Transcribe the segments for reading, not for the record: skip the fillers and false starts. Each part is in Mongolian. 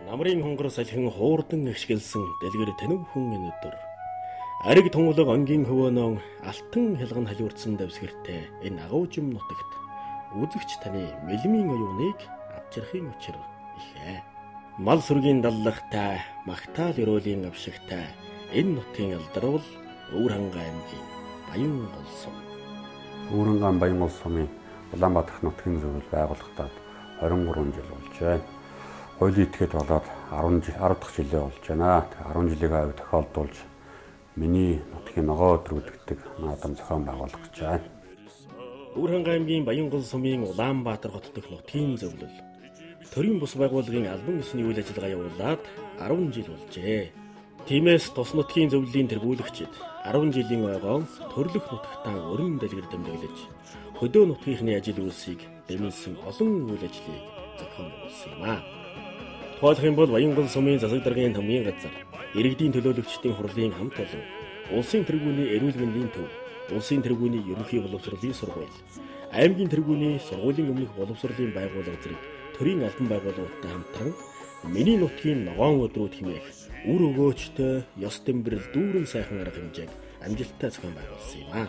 Намрын хонгор салхин хуурдан ишгэлсэн дэлгэр тэнүүхэн өнөдөр. Ариг тунгалаг ангийн хөвөнөө алтан хялган халиурдсан давсгэртэй энэ агуужим нутагт үзэгч таны мэлмийн оюуныг авчрахын учир ихэ. Мал сүргийн даллагтай, магтаал өрөөлийн авшигтай энэ нутгийн алдарвал Өвөрхангай аймгийн Баянгол сум. Өвөрхангай Баянгол сумын Улаанбаатар нутгийн зөвлөл байгуулагдаад 23 жил болж байна. Хуулийн этгээд болоод 10 дахь жилээ болж байна. 10 жилийн хавь тохиолдуулж миний нутгийн ногоо өдөр гэдэг наадам зохион байгуулах гэж байна. Өвөрхангай аймгийн Баянгол сумын Улаанбаатар хот дэх нутгийн зөвлөл төрийн бус байгууллагын албан ёсны үйл ажиллагаа явуулаад 10 жил болжээ. Тиймээс тус нутгийн зөвлөлийн тэргүүлэгчид 10 жилийн ойгоо төрлөх нутагтаа өрн дэлгэр тэмдэглэж хөдөө нутгийнхны ажил үйлсийг дэмжсэн олон үйл ажлыг зохион байгуулсан юм а. Тухайлх юм бол Баянгол сумын засаг даргын хамгийн газар, иргэдийн төлөөлөгчдийн хурлын хамт олон, улсын тэргүүний эрүүл мэндийн төв, улсын тэргүүний ерөнхий боловсролын сургууль, аймгийн тэргүүний сургуулийн өмнөх боловсролын байгууллага зэрэг төрийн албан байгууллагуудтай хамтран миний нутгийн ногоон өдрүүд хэмээх үр өгөөчтэй ёс тэмбэрэл дүүрэн сайхан арга хэмжээг амжилттай зохион байгуулсан юм а.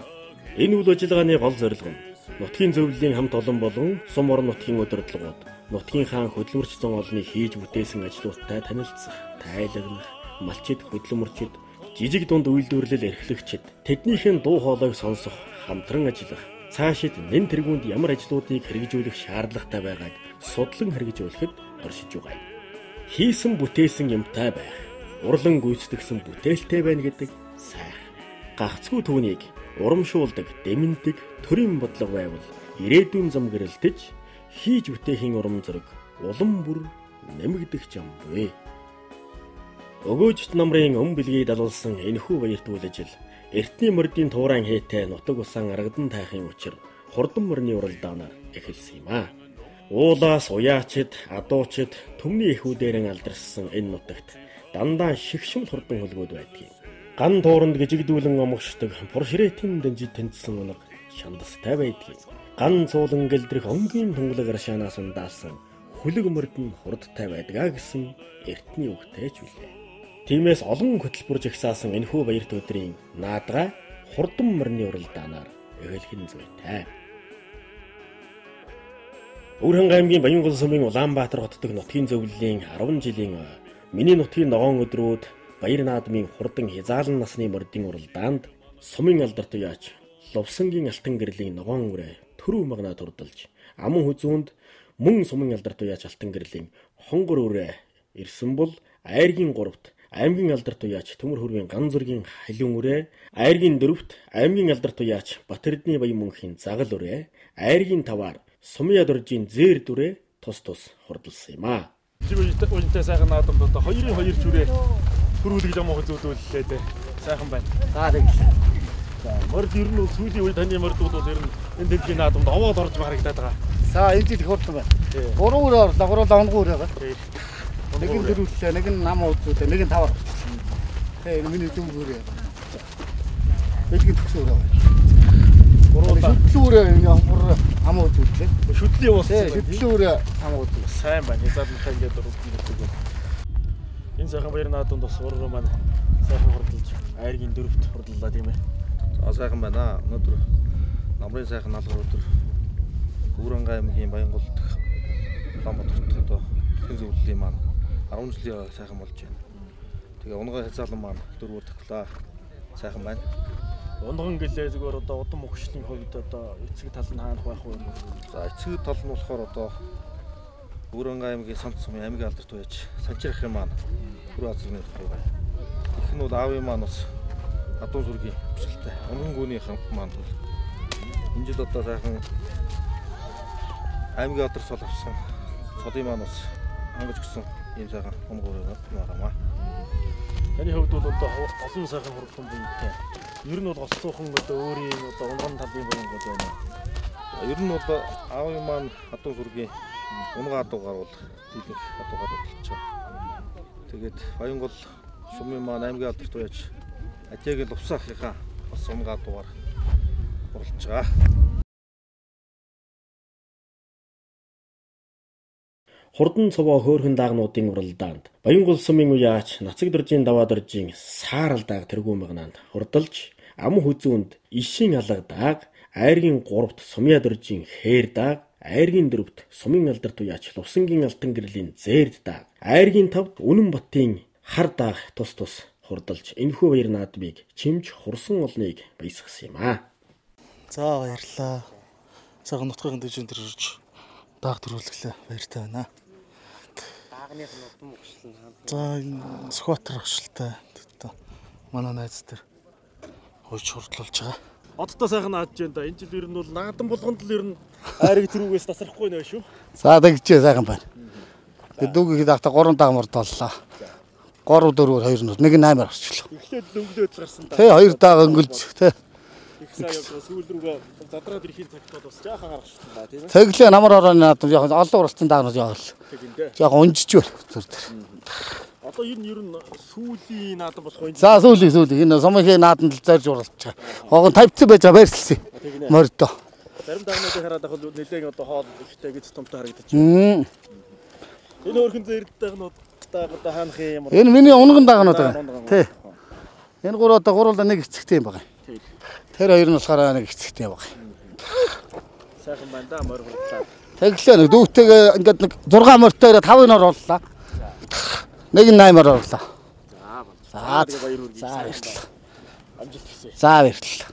Энэ үйл ажиллагааны гол зорилго нь нутгийн зөвлөлийн хамт олон болон сум орон нутгийн удирдлагууд нутгийнхаа хөдөлмөрч зан олныг хийж бүтээсэн ажлуудтай танилцах, тайлагнах, малчид хөдөлмөрчид, жижиг дунд үйлдвэрлэл эрхлэгчид тэднийхэн дуу хоолойг сонсох, хамтран ажиллах, цаашид нэн тэргуунд ямар ажлуудыг хэрэгжүүлэх шаардлагатай байгааг судлан хэрэгжүүлэхэд оршиж байгаа юм. Хийсэн бүтээсэн юмтай байх, урлан гүйцэтгэсэн бүтээлтэй байна гэдэг сайхан. Гагцгүй түүнийг урамшуулдаг, дэмэндэг төрийн бодлого байвал ирээдүйн зам гэрэлтэж хийж бүтээхийн урам зориг улам бүр нэмэгдэх юм бэ. Өгөөжт намрын бэлгийг далуулсан энэхүү баярт үйл ажил эртний мордын туурайн хээтэй нутаг усан аргадан тайхын учир хурдан морины уралдаанаар эхэлсэн юм а. Уулаас уяачид, адуучид төмний эхүүдээрэн алдарсан энэ нутагт дандаа шигшмэл хурдан хөлгүүд байдгийг. Ган тууранд гжигдүүлэн омгшдог пуршрэтийн дэнжид тэнцсэн унаг шандастай байдгийг. Ган цуулан гэлдрэх онгийн тунгалаг аршаанаас ундаалсан хүлэг мөрд нь хурдтай байдгаа гэсэн эртний үгтэй ч үлээ. Тиймээс олон хөтөлбөр жагсаасан энэхүү баярт өдрийн наадгай хурдан морины уралдаанаар эхлэх нь зүйтэй. Өвөрхангай аймгийн Баянгол сумын Улаанбаатар хот дэх нутгийн зөвлөлийн 10 жилийн миний нутгийн ногоон өдрүүд баяр наадмын хурдан хязаалан насны мордын уралдаанд сумын алдарт уяач Ловсангийн алтан гэрлийн ногоон үрэ төрөв магнаа турдалж аман хүзүүнд мөн сумын алдарт уяач алтан гэрлийн хонгор үрэ ирсэн бол айргийн 3-т аймгийн алдарт уяач Төмөр хүрвийн ган зургийн халиун үрэ, айргийн 4-т аймгийн алдарт уяач Батэрдны баян мөнхийн загал үрэ, айргийн 5-аар Сумын дуржийн зээр дүрэ тус хурдалсан юм а. Үжинтэй сайхан наадамд одоо 2-2 жүрээ төрүүлэг юм уу зүйлүүллээ дээ. Сайхан байна. За тэгэлээ. За морд ер нь сүүлийн үед таны мордууд бол ер нь энэ дэлхийн наадамд овоод орж харагдаад байгаа. За энэ жил хурдан байна. 3 үрээ орлоо, 3 лонгоо үрээ байгаа. Нэг нь дөрвөллээ, нэг нь нам уудтай, нэг нь тавар. Тэгээ энэ миний дүүм үрээ. Бэлгийн төгсөө үрээ. Шүтлүүрээ хамаа үзүүлээ. Шүтлээ болсон. Шүтлүүрээ хамаа үзүүлээ. Сайн байна. Хязгаарлалтаа ингээд урддаг. Энэ сайхан баяр наадамд бас уруу маань сайхан хурдалж, айргийн 4-т хурдлаа тийм ээ. За сайхан байна. Өнөөдөр намрын сайхан налгар өдөр Өвөрхангай аймгийн Баянгол дэх Улаанбаатар хотод нутгийн зөвлөлийн маань 10 жилийн сайхан болж байна. Тэгээ унгай хязгаарлан маань 4-өр таглаа. Сайхан байна. Унган гэлээ зүгээр одоо удам өгшлийн хувьд одоо эцэг тал нь хаанах байх вэ? За эцэг тал нь болохоор одоо Өвөрхангай аймгийн Самт сумын аймгийн алдарт уяач Санчирхын маань Хүрээ азрын нөхөд байна. Их нь бол аавын маань бас адуун зүргийн хүчилтэй. Унган гүний хамт маань бол энэ жил одоо сайхан аймгийн алдар сол авсан. Солын маань бас хангаж өгсөн ийм сайхан унгуур байна. Таны хувьд бол одоо олон сайхан хурдан бүнтэй. Ер нь бол голцоохон одоо өөрийн одоо унган талын баянгол байна. Ер нь бол аавын маань адуун зүргийн унгаа адуугаар бол дийлэнх адуугаар болж байгаа. Тэгээд Баянгол сумын маань аймгийн алдарт уяач Атягийн Лувсаахынхаа бас унгаа адуугаар уралж байгаа. Хурдан цовоо хөөрхөн даагнуудын уралдаанд Баянгол сумын уяач Нацаг дөржийн даваа дөржийн саарал дааг тэргүүн магнаанд хурдалж ам хүзүүнд ишийн алга дааг, айргийн 3-т сумья дөржийн хээр дааг, айргийн 4-т сумын алдарт уяач Лувсангийн алтан гэрлийн зээрд дааг, айргийн 5-т Үнэн Батын хар дааг тус хурдалж энэхүү баяр наадмыг чимж хурсан олныг баясгасан юм аа. За баярлалаа. Сайхан нутгийн дэжин дээр ирж дааг төрүүлглээ. Баяртай байна. Даагных нь удам өгшлэн хамт. За энэ скватер агшилтай. Манай найз дээр хойч хурдлуулж байгаа. Оддоо сайхан наадж байна да. Энэ жил ер нь бол наадан болгонд л ер нь айрыг төрүүгээс тасрахгүй нэ шүү. За тэгжээ сайхан байна. Дүүгийн даахта 3 дааг мордоллоо. 3 4 2 нэг 8 орчлоо. Эхлээд л өнгөлөөд гарсан да. Тэ 2 дааг өнгөлж тэ. Их сайн яваа сүүл рүүгээ задраад ирэхийн цагтод бас жаахан гаргачихсан да тийм ээ. Тэглээ намар орооны наадам яг олон уралцсан даагнууд яваа л. Тэгэндээ. Яг унжиж байна зүр дээр. Одоо энэ ер нь сүүлийн наадам болох юм. За сүүлийн энэ сумын нааданд л зорж уралдаж байгаа. Хогон 50 байж байгаа баярлалаа. Мордо. Зарим даагнуудыг хараад ахвал нэлээд одоо хоол ихтэй гэж томтой харагдаж байна. Энэ өөрхөн зэрэг даагнуудтай одоо хаанах юм бол энэ миний унган даагнууд байгаа. Тий. Энэ гурав одоо гуруула нэг эцэгтэй юм байгаа. Тэр хоёр нь болохоор нэг эцэгтэй байгаа. сайхан байна да морь хурлаа. Тэглээ нэг дүүтэйгээ ингээд нэг 6 морьтой ирээд 5 нор орлоо. Нэг нь 8-аар орлоо. За баяр хүргэе. За баярлалаа. Амжилт хүсье. За баярлалаа.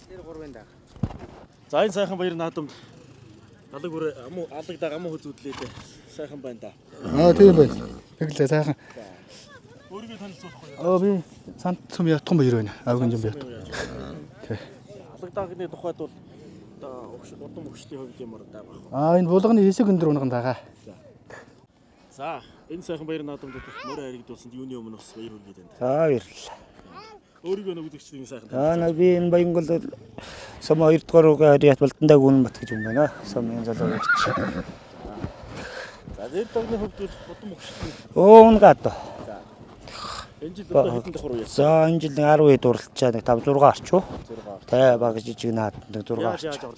Тэр 3-ын даг. За энэ сайхан баяр наадамд алаг бүр алагдаа амуу хүзүүдлээ дээ. Сайхан байна да. Тийм байна. Тэглээ сайхан. Өөрийгөө танилцуулах уу? Би сант сум ятхан баяр байна. Авгийн юм байна. Тий. Алагдаагны тухайд бол одоо удам өгшлийн хувьд юмар даа баг. Энэ булганы хэсэг өндөр унган дагаа. За энэ сайхан баяр наадамд морь харигдуулсанд юуны өмнө бас баяр хүргэе дээ. За баярлалаа. Өөрийгөө нэг үзэгчдийн сайхан. Би энэ Баянгол сум 2 дугаар руугаа харьяат Балдандаг Үнэнбат гэж юм байна. Сумын залуу гэж. За зэр тогны хувьд бол удам өгшлийн. Унгад. Энэ жил одоо хэдэн давхар уу яасан? За энэ жил 10 дурлалчаа нэг 5 6 арчуу. Тэ баг жижиг нааданд 6 арчуу.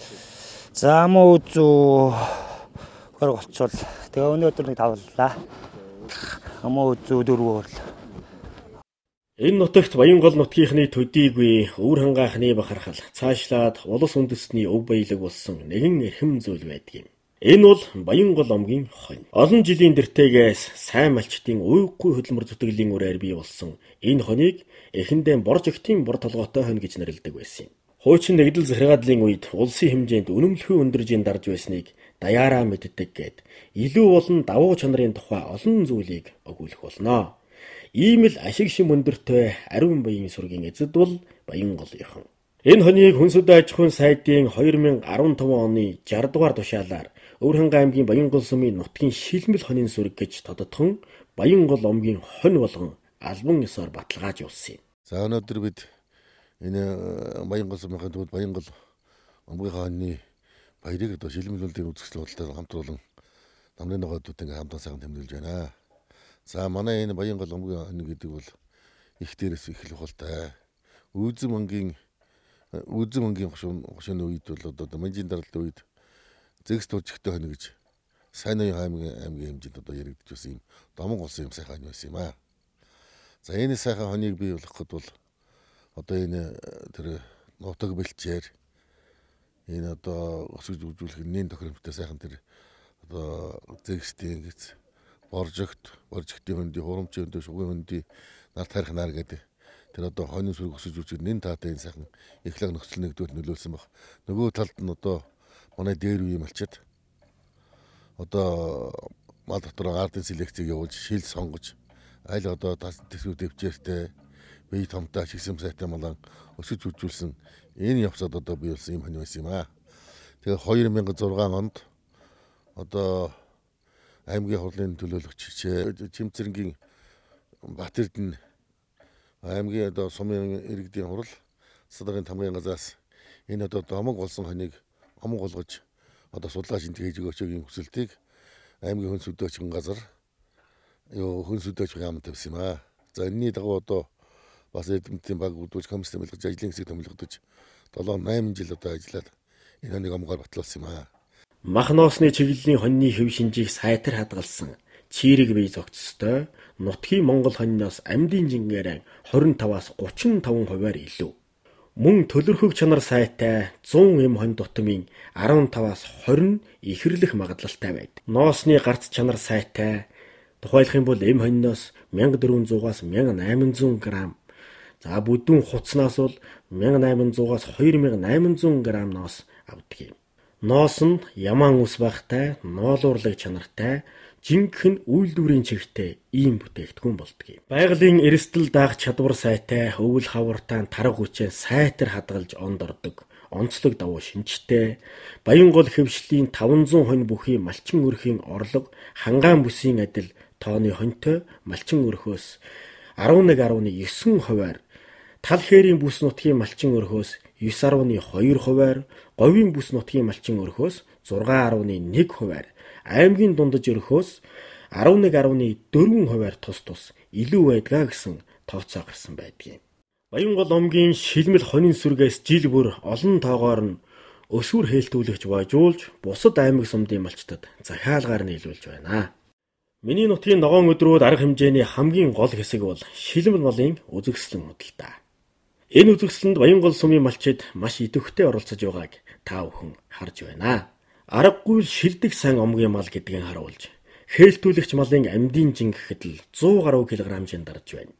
За муу зүү хөрг олцвол тэгээ өнөөдөр нэг тавлаа. Муу зүү 4 өрлөө. Энэ нутагт Баянгол нутгийнхны төдийгүй өвөр хангаахны бахархал цаашлаад улс үндэстний өв баялаг болсон нэгэн эрхэм зүйл байдаг юм. Энэ бол Баянгол омгийн хонь. Олон жилийн дэртэгээс сайн малчтын уйггүй хөдөлмөр зүтгэлийн үрээр бий болсон энэ хонийг эхэндээ борж өгтийн бор толгойтой хонь гэж нэрлэдэг байсан юм. Хуучин нэгдэл захиргааллын үед улсын хэмжээнд үнэмлэхүй өндөржийн дарж байсныг даяараа мэддэг гэд илүү болон давуу чанарын тухай олон зүйлийг өгүүлэх болно. Ийм л ашиг шим өндөртэй ариун баян сүргийн эзэд бол Баянголынхан. Энэ хонийг Хүнсүд аж ахуйн сайдын 2015 оны 60 дугаар тушаалаар Өвөрхангай аймгийн Баянгол сумын нутгийн шилмэл хонийн сүрэг гэж тодотхон Баянгол омгийн хонь болгон албан ёсоор баталгааж явуулсан юм. За өнөөдөр бид энэ Баянгол сумын төвд Баянгол омгийн хоньны баярыг одоо шилмэлүүлэлтийн үзэсгэлэн худалдаа хамтруулан намрын ногоодууд ингээ хамтан сайхан тэмдэглэж байна. За манай энэ Баянгол омгийн хонь гэдэг бол их дээрээс эхлэх болтой. Үзэм ангийн хошууны үед бол одоо манжийн даралт үед зэгс туржигтэй хонь гэж сайн аймгийн хэмжээнд одоо яригдж байсан юм. Домон улсын юм сайхан хонь байсан юм аа. За энэ сайхан хоньыг бий болгоход бол одоо энэ тэр нутаг бэлчээр энэ одоо өсөж үзүүлэх нэн тохиромжтой сайхан тэр одоо зэгстэй гэж боржигтын хөндий, хурамчийн хөндий, шугын хөндий, нар тарих нар гэдэг тэр одоо хоньны сүрэг өсөж үзүүлэх нэн таатай энэ сайхан эхлэг нөхцөл нэгдүүл нөлөөлсөн баг. Нөгөө талд нь одоо манай дээр үе малчид одоо мал дотор ардын селекцийг явуулж шил сонгож аль одоо төсөв дэвчээртэй бие томтой чигсэм сайтай малан өсөж үзүүлсэн энэ явцад одоо бий болсон юм хонь байсан юм аа. Тэгээ 2006 онд одоо аймгийн хурлын төлөөлөгч Чимцэрэнгийн Батэрдэн аймгийн одоо сумын иргэдийн хурал садрын тамгын газраас энэ одоо домог болсон хоньыг омон голгож одоо судлаач энэ хийж өгөөч юм хүсэлтийг аймгийн хүн сүдөөчгөн газар хүн сүдөөч хамт тавьсан юм аа. За энэний дагуу одоо бас эдэмтийн баг үзүүлж комисс томилгож ажлын хэсэг томилгодож 7-8 жил одоо ажиллаад энэ хоньыг омгоор батлуулсан юм аа. Мах ноосны чиглэлийн хоньны хэв шинжийг сайтар хадгалсан чирэг бие зохицостой нутгийн Монгол хоньноос амьдын жингээр 25-аас 35%-аар илүү. Мөн төлөрхөг чанар сайтай 100 эм хонь дутмын 15-аас 20 ихэрлэх магадлалтай байдаг. Ноосны гарц чанар сайтай тухайлах юм бол эм хоньноос 1400-аас 1800 г. За бүдүүн хуцнаас бол 1800-аас 2800 г ноос авдаг юм. Ноос нь ямаан ус багтай, ноолуурлаг чанартай, жинхэнэ үйлдвэрийн чигтээ ийм бүтээгдэхүүн болдог юм. Байгалийн эрсдэл даах чадвар сайтай, өвөл хавартаан тарга хүчээ сайтар хадгалж онд ордог. Онцлог давуу шинжтэй, Баянгол хэвшлийн 500 хонь бүхий малчин өрхийн орлого хангаан бүсийн адил тооны хоньтой малчин өрхөөс 11.9%-аар, тал хээрийн бүс нутгийн малчин өрхөөс 9.2%-аар, говийн бүс нутгийн малчин өрхөөс 6.1%-аар, аймгийн дундаж өрхөөс 11.4%-аар тус илүү байдгаа гэсэн тооцоо гарсан байдгийг. Баянгол омгийн шилмэл хонин сүргээс жил бүр олон тоогоор нь өсвөр хээлтүүлэгч божуулж бусад аймаг сумдын малчтад захиалгаар нийлүүлж байна. Миний нутгийн ногоон өдрүүд арга хэмжээний хамгийн гол хэсэг бол шилмэл малын үзэгслэн худалдаа. Энэ үзэгсэлэнд Баянгол сумын малчид маш идэвхтэй оролцож байгааг та бүхэн харж байна. Аргагүй шилдэг сан омгийн мал гэдгийг харуулж, хээлтүүлэгч малын амьдын жин гэхэд л 100 гаруй кг-ын дарж байна.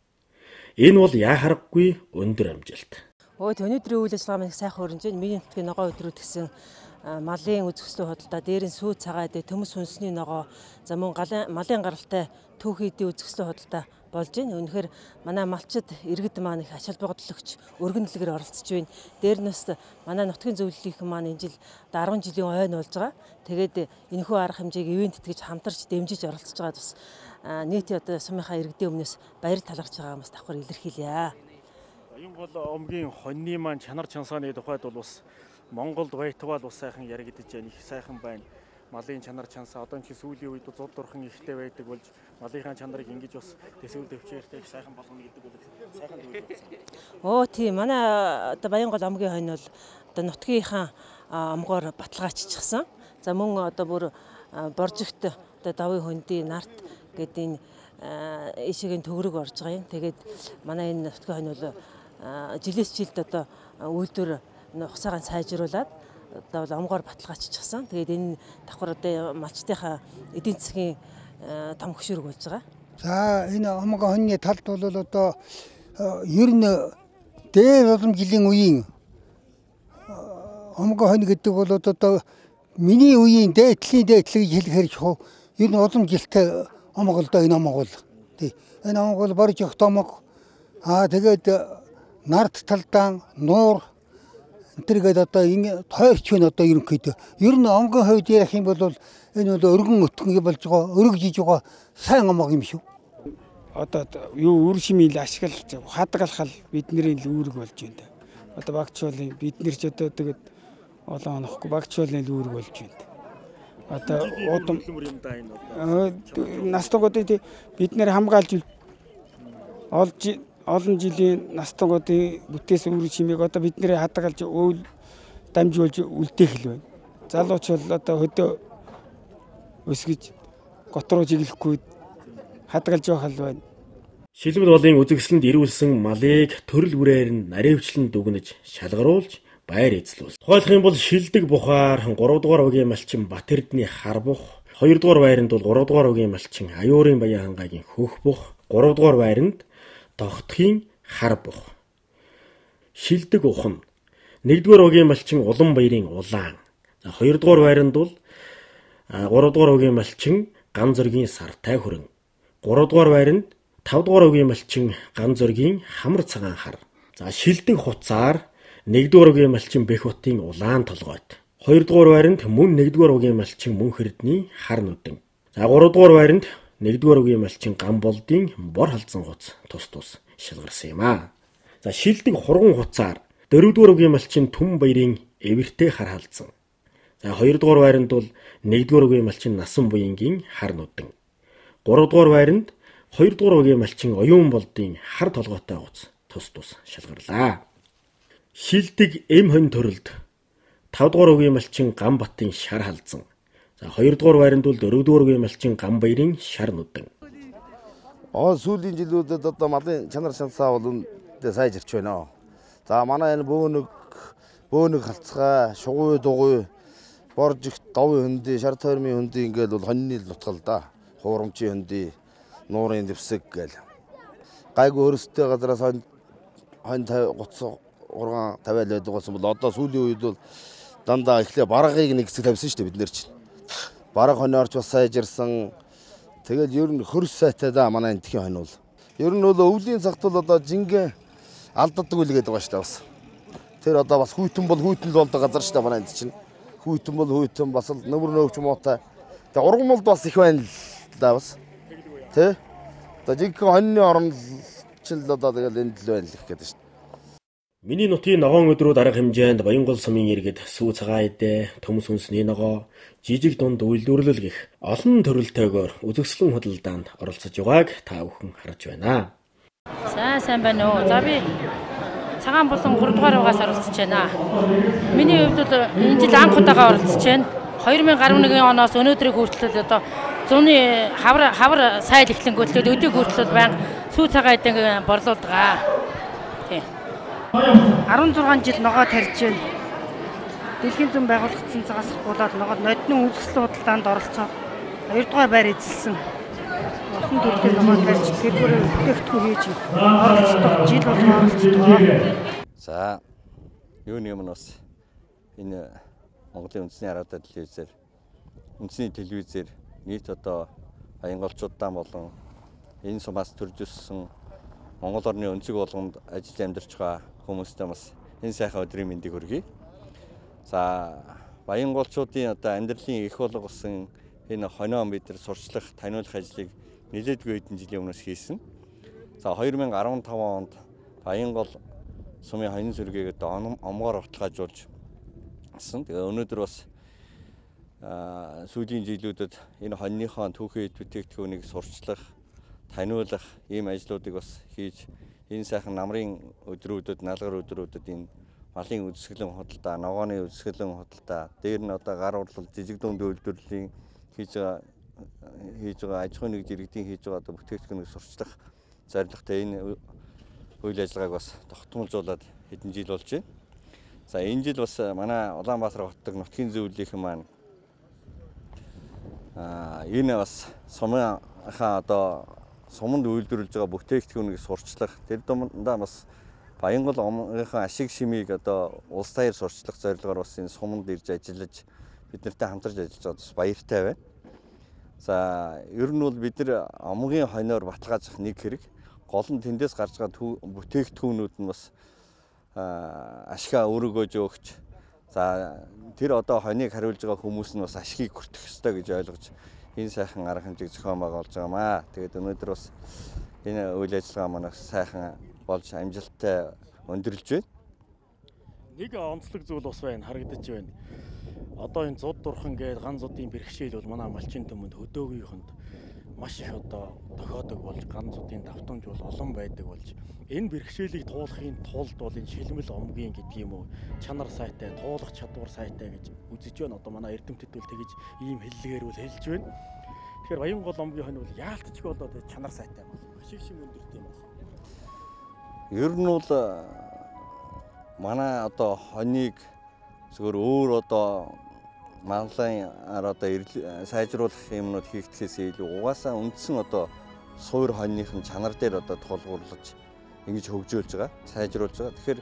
Энэ бол яа харахгүй өндөр амжилт. Өнөөдрийн үйл ажиллагаа маань сайхан өрнөж байна. Миний нутгийн ногоон өдрүүд гэсэн малын үзэсгэлэн худалдаа, дээр нь сүү цагаад, төмөс хүнсний ногоо, за мөн малын гаралтай түүхий эдийн үзэсгэлэн худалдаа болж байна. Үнэхээр манай малчид иргэд маань их ач холбогдолч өргөн дэлгэр оролцож байна. Дээр нь бас манай нутгийн зөвлөлийнхэн маань энэ жил 10 жилийн ойн болж байгаа. Тэгээд энэхүү арга хэмжээг ивент тэтгэж хамтарч дэмжиж оролцож байгаа бас нийтийн одоо сумынхаа иргэдийн өмнөөс баяр талархж байгаа бас давхар илэрхийлье. Баянгол омгийн хоньны маань чанар чансааны тухайд бол бас Монголд байтугай бас сайхан яригдж байна. Их сайхан байна. Малын чанар чансаа одоо энэ сүүлийн үед зуд дурхан ихтэй байдаг болж малынхаа чанарыг ингэж бас төсөв төвчээртэй их сайхан болгоно гэдэг бол сайхан зүйл. Тийм. Манай одоо Баянгол омгийн хонь бол одоо нутгийнхаа омгоор баталгаажчихсан. За мөн одоо бүр боржигт одоо давын хөндийн нарт гэдэг энэ ишигийн төгрөг орж байгаа юм. Тэгээд манай энэ нутгийн хонь бол жилээс жилд одоо үйлдвэр хугацаагаа сайжруулад одоо омгоор баталгаажчихсан. Тэгээд энэ давхар одоо малчтынхаа эдийн засгийн том хөшүүрэг болж байгаа. За энэ омгийн хоньны талд бол одоо ер нь дээр олон жилийн үеийн омгийн хонь гэдэг бол одоо миний үеийн дээдлийн дээдлийг хэлэхээр чухал. Ер нь олон жилтэй омголдоо энэ омгол. Энэ омгол борж өгтөмөг. Тэгээд нарт талдаан нуур энтергээд одоо ингэ тойрч байна одоо ерөнхийдөө. Ер нь омгийн хувьд ярих юм бол энэ бол өргөн өтгөн болж байгаа, өргөж иж байгаа сайн омог юм шүү. Одоо юу үр шимийн ашиглаж хадгалах бидний л үүрэг болж байна. Одоо багчуулын бид нэр ч одоо тэгээд олон онохгүй багчуулын л үүрэг болж байна. Одоо удам настагуудыг бид нэр хамгаалж олон жилийн настагуудын бүтээс үр шимийг одоо бид нэр хадгалж өөл дамжуулж үлдээх л байна. Залууч бол одоо хөдөө өсгөж готроо чиглэхгүй хадгалж явах л байна. Шилмэл малын үзэгсэлэнд ирүүлсэн малыг төрөл бүрээр нь наривчлан дүгнэж шалгаруулж байр эзлүүл. Тухайлх юм бол шилдэг бухаар 3 дугаар үгийн малчин Бат Эрдэнэ хар бух, 2 дугаар байранд бол 3 дугаар үгийн малчин Аюурын Баян хангагийн хөх бух, 3 дугаар байранд Тогтхийн хар бух. Шилдэг ухан 1 дугаар үгийн малчин Улан Баярын улаан. 2 дугаар байранд бол 3 дугаар үгийн малчин Ган зөргийн сартай хөрөн. 3 дугаар байранд 5 дугаар үгийн малчин Ган зөргийн хамар цагаан хар. За шилдэг хуцаар 1 дугаар үгийн малчин Бэх Бутын улаан толгойд. 2 дугаар байранд мөн 1 дугаар үгийн малчин Мөнх Эрдэнэ хар нүдэн. За 3 дугаар байранд 1 дугаар үгийн малчин Ган болдын бор халдсан хуц тус шалгарсан юм аа. За шилдэг хурган хуцаар 4 дугаар үгийн малчин Түн Баярын эвэртэй хар халдсан. За 2 дугаар байранд бол 1 дугаар үгийн малчин Насан буянгийн хар нүдэн. 3 дугаар байранд 2 дугаар үгийн малчин Оюун болдын хар толгойтой хуц тус шалгарлаа. Шилдэг эм хонь төрөлд 5 дугаар үгийн малчин Ган Батын шар халдсан. За 2 дугаар байранд бол 4 дугаар малчин Гамбаярын шар нүдэн. Сүүлийн жилүүдэд одоо малын чанар чансаа бол үндэ сайжирч байна. За манай энэ бөөнөг халцгаа, шугуй дугуй, боржигт довын хөндөй, шар тойрмын хөндөй ингээл бол хоньны нутгал да. Хуурамчийн хөндөй, нуурын дэвсэг гээл. Гайгүй хөрстэй газараас хонь 30 3 50 л байдаг болсон бол одоо сүүлийн үед бол дандаа эхлээ барагыг нэг хэсэг тавьсан шүү дээ бид нэр чинь. Бараг хониорч бас сайжирсан. Тэгэл ер нь хөрс сайтай да манай энтхийн хонь бол. Ер нь бол өвлийн цагт бол одоо жингээ алддаг үл гэдэг байгаа шүү дээ бас. Тэр одоо бас хүйтэн бол хүйтэн л болдог газар шүү дээ манай энд чинь. Хүйтэн бол хүйтэн бас л нөмөр нөөгч муутай. Тэгээ урган молд бас их байна л да бас. Тэ? Одоо жинхэнэ хоньны орн чинь л одоо тэгэл энд л байна л гэх гэдэг шүү дээ. Миний нутгийн ногоон өдрүүд арга хэмжээнд Баянгол сумын иргэд сүү цагаан эдээ, төмс үнсний ногоо, жижиг дунд үйлдвэрлэл гэх олон төрөлтэйгээр үзэгслэн худалдаанд оролцож байгааг та бүхэн харж байна. Сайн байна уу? За би цагаан болон 3 дугаар угаас оролцож байна. Миний хувьд бол энэ жил анх удаага оролцож байна. 2011 оноос өнөөдрийг хүртэл одоо зуны хавар сайл эхлэнгүүтлээд өдөөг хүртэл байнга сүү цагаан эдээ борлуулдаг. 16 жил ногоо тарьж байна. Дэлхийн зүүн байгуулагдсан цагаас болоод ногоо нодны үзэсгэлэн худалдаанд оролцоод 2 дугаар байр эзэлсэн. Олон төрлийн ногоо тарьж тэргээр бүтээгдэхүүн хийж оролцдог. Жил болгон оролцдог. За юуны өмнө бас энэ Монголын үндэсний хараатай телевизээр үндэсний телевизээр нийт одоо Баянголчуудаа болон энэ сумаас төрж өссөн Монгол орны өнцөг болгонд ажиллаж амьдарч байгаа хүмүүстээ бас энэ сайхан өдрийн мэндийг хүргэе. За Баянголчуудын одоо амьдралын их болго болсон энэ хонион бид нар сурчлах, таниулах ажлыг нэлээдгүй хэдэн жилийн өмнөөс хийсэн. За 2015 онд Баянгол сумын хонин сүргийг одоо омгоор баталгаажуулж асан. Тэгээ өнөөдөр бас сүүлийн жилүүдэд энэ хоньныхоо түүхий бүтээгдэхүүнийг сурчлах, таниулах ийм ажлуудыг бас хийж энэ сайхан намрын өдрүүдэд, налгар өдрүүдэд энэ малын үзэсгэлэн худалдаа, ногооны үзэсгэлэн худалдаа, дээр нь одоо гар урлал, жижиг дунд үйлдвэрлэлийн хийж байгаа аж ахуйн нэгж иргэдийн хийж байгаа одоо бүтээгдэхүүнийг сурчлах зорилготой энэ үйл ажиллагааг бас тогтмолжуулаад хэдэн жил болж байна. За энэ жил бас манай Улаанбаатар хотод нутгийн зөвлөлийн маань энэ бас сумынхаа одоо суманд үйлдвэрлэж байгаа бүтээгдэхүүнийг сурчлах, тэр дундаа бас Баянгол омгийнхаа ашиг шимийг одоо улс таяар сурчлах зорилгоор бас энэ суманд ирж ажиллаж бид нартай хамтарч ажиллаж байгаа бас баяртай байна. За ер нь бол бид нар омгийн хоньоор баталгаажих нэг хэрэг, гол нь тэндээс гарч байгаа бүтээгдэхүүнүүд нь бас ашгаа өргөөж өгч, за тэр одоо хоньыг хариулж байгаа хүмүүс нь бас ашгийг хүртэх ёстой гэж ойлгож энэ сайхан арга хэмжээг зохион байгуулж байгаамаа. Тэгээд өнөөдөр бас энэ үйл ажиллагаа манайх сайхан болж амжилттай өндөрлж байна. Нэг онцлог зүйл бас байна, харагдаж байна. Одоо энэ зуд дурхан гээд ган зуудын бэрхшээл бол манай малчин төмөнд хөдөөгийнхөнд маш их одоо тохиодог болж, ган зуудын давтамж бол олон байдаг болж, энэ бэрхшээлийг туулахын тулд бол энэ шилмэл омгийн гэдэг юм уу, чанар сайтай, туулах чадвар сайтай гэж үзэж байна. Одоо манай эрдэмтэд бол тэгж ийм хэллэгээр бол хэлж байна. Тэгэхээр Баянгол омгийн хонь бол яалтчгүй болоод чанар сайтай бол ашиг шим өндөрт юм байна. Ер нь бол манай одоо хоньыг зөвхөн өөр одоо малын одоо сайжруулах юмнууд хийгдэхээс илүү угаасаа үндсэн одоо суур хоньных нь чанар дээр одоо тулгуурлаж ингэж хөгжүүлж байгаа, сайжруулж байгаа. Тэгэхээр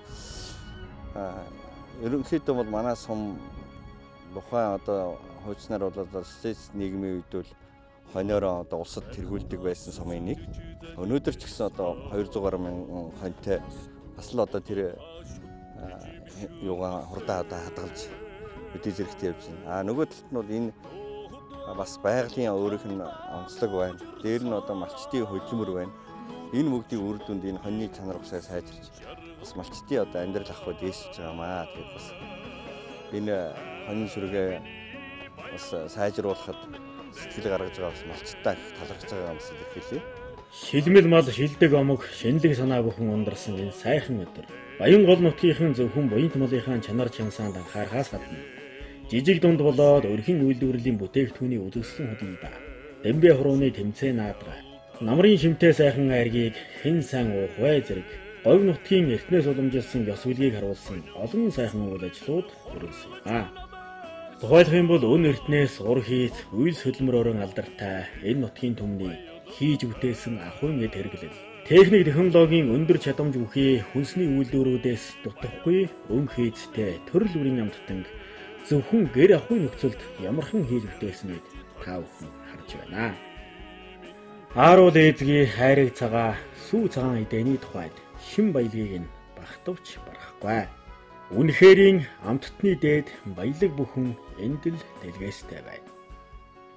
ерөнхийдөө бол манай сум тухайн одоо хуучнаар бол одоо социалист нийгмийн үед бол хоньороо одоо улсад тэргүүлдэг байсан сумын нэг. Өнөөдөр ч гэсэн одоо 200 мянган хоньтой бас л одоо тэр юугаа хурдаа одоо хадгалж үдий зэрэгтэй явж байна. Нөгөө талд нь бол энэ бас байгалийн өөрийнх нь онцлог байна. Дээр нь одоо малчтын хөдөлмөр байна. Энэ бүгдийн үр дүнд энэ хоньны чанар усаа сайжирч бас малчтын одоо амьдрал ахгүй дээшиж байгаамаа. Тэгээд бас энэ хоньны сүргээ бас сайжруулахад сэтгэл гаргаж байгаа бас малчтаа талархаж байгаа юм шиг хэлээ. Шилмэл мал шилдэг омог шинэлэг санаа бүхэн ундарсан энэ сайхан өдөр Баянгол нутгийнхын зөвхөн буянт малынхаа чанар чансаанд анхаарахаас гадна Жижиг дунд болоод өрхийн үйлдвэрлэлийн бүтээгдэхүүний үзэсгэлэн худалдаа, Дэмбэ хурууны тэмцээн наадгай, намрын шимтэй сайхан айргийг хэн сайн уух вэ зэрэг говь нутгийн эртнээс уламжилсан ёс билгийг харуулсан олон сайхан үйл ажлууд өргөсөн юм. Тухайлх юм бол өн эртнээс ур хийц, үйл хөдөлмөрөөрөө алдартай энэ нутгийн түмний хийж бүтээсэн ахуйн эд хэрэглэл, техник технологийн өндөр чадамж бүхий хүнсний үйлдвэрүүдээс дутхгүй өн хийцтэй төрөл бүрийн амттанг зөвхөн гэр ахуй нөхцөлд ямархан хийж бүтээснийг та бүхэн харж байна. Ааруул ээзгийн хайрыг цагаа сүү цагаан эдэний тухайд шин баялагийг нь багтавч барахгүй. Үнэхэрийн амттны дээд баялаг бүхэн энд л дэлгээстэй байна.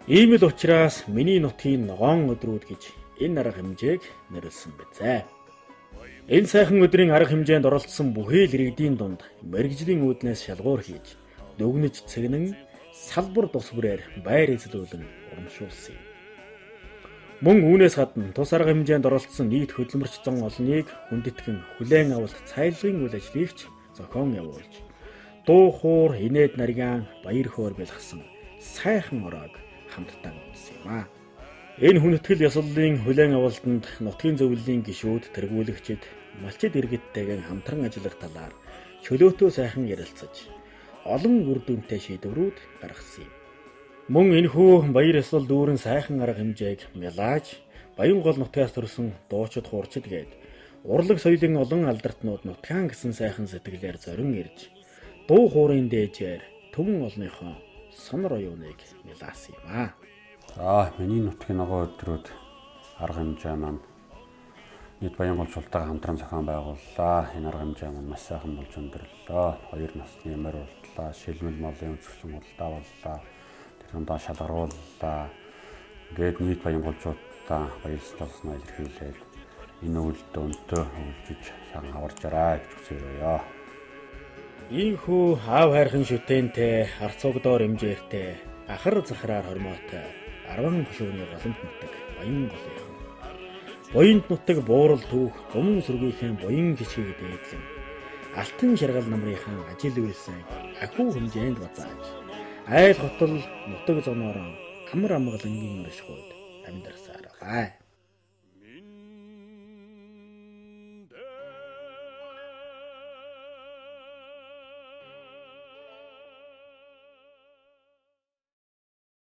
Ийм л учраас миний нутгийн ногоон өдрүүд гэж энэ арга хэмжээг нэрлсэн бизээ. Энэ сайхан өдрийн арга хэмжээнд оролцсон бүхий л иргэдийн дунд мэрэгжлийн үүднээс шалгуур хийж, дүгнэж цэгнэн салбар тус бүрээр байр эзлүүлэн урамшуулсан юм. Мөн үүнээс гадна тус арга хэмжээнд оролцсон нийт хөдөлмөрч зан олныг хүндэтгэн хүлээн авалт цайлгын үйл ажлыг зохион явуулж, дуу хуур, инээд нарийн баяр хөөр бэлгсэн сайхан ороог хамтдаа үзсэн юм а. Энэ хүндэтгэл ёслолын хүлээн авалтанд нутгийн зөвлөлийн гишүүд, тэргүүлэгчид, малчид иргэдтэйгэн хамтран ажиллах талаар чөлөөтөө сайхан ярилцаж, олон үр дүнтэй шийдвэрүүд гаргасан юм. Мөн энэхүү баяр ёслол дүүрэн сайхан арга хэмжээг мялааж, Баянгол нутгаас төрсэн дуучид хуурчид гээд урлаг соёлын олон алдартнууд нутгаан гэсэн сайхан сэтгэлээр зорин ирж, дуу хуурын дээжээр түмэн олныхоо сонор оюуныг мялаасан юм а. За миний нутгийн ногоо өдрүүд арга хэмжээ маань нийт Баянгол шултайгаа хамтран зохион байгууллаа. Энэ арга хэмжээ маань маш сайхан болж өндөрлөө. Хоёр насны ямар боллоо, шилмэл молын үзэсгэлэн худалдаа боллоо. Тэр дундаа шалгарууллаа. Ингээд нийт Баянголчуудаа баярлалаа соноо илэрхийлээд энэ үйлдэл өнтөө хөвлөж сайн аваржараа гэж хүсэе. Ийхүү аав хайрхан шүтэнтэй, арцугдоор хэмжээртэй, ахар захраар хормоотой 10 хөшөөний голомт нутаг Баянголынхан. Буянт нутаг буурал түүх, гомн сүргийнхээ буян жижиг дээдлэн алтан шаргал намрынхан ажил үйлсэн ахиу хэмжээнд базааж, айл хотол нутаг зоноороо амар амгалангийн өршгөөд амьдарсаар бай.